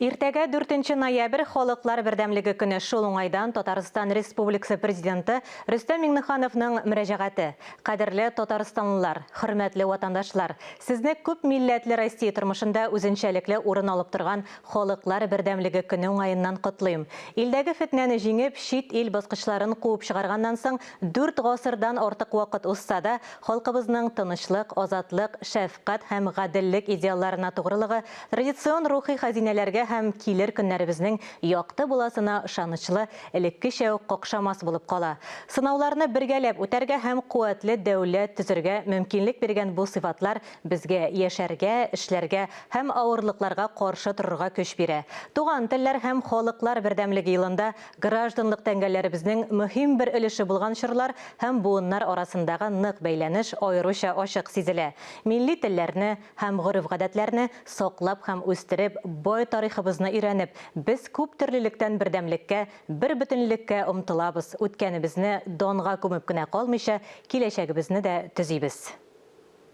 Иртәгә 4 ноябрь Халыклар бердәмлеге көне шул уңайдан Татарстан Республикасы Президенты Рөстәм Миңнехановның мөрәҗәгате. Кадерле Татарстанлылар, хөрмәтле ватандашлар, сезне күп милләтле Россия тормышында үзенчәлекле урын алып торган Халыклар бердәмлеге көне уңаеннан котлыйм. Илдәге фетнәне җиңеп, чит ил баскычларын куып чыгарганнан соң 4 гасырдан артык вакыт узса да, халкыбызның тынычлык, азатлык, шәфкать һәм гаделлек идеалларына тугрылыгы традицион рухи хәзинәләргә һәм килер көннәребезнең якты буласына ышанычлы, элеккечә үк какшамас булып кала. Сынауларны бергәләп үтәргә һәм куәтле дәүләт төзергә мөмкинлек биргән бу сыйфатлар безгә яшәргә, эшләргә һәм авырлыкларга каршы торырга көч бирә. Туган телләр һәм халыклар бердәмлеге елында гражданлык тәңгәләребезнең мөһим бер өлеше булган чорлар һәм буыннар арасындагы нык бәйләнеш аеруча ачык сизелә. Милли телләрне һәм гореф-гадәтләрне саклап һәм үстереп, бай тарихыбызны өйрәнеп, без күп төрлелектән бердәмлеккә, бер бөтенлеккә омтылабыз. Үткәнебезне данга күмеп кенә калмыйча, киләчәгебезне дә төзибез.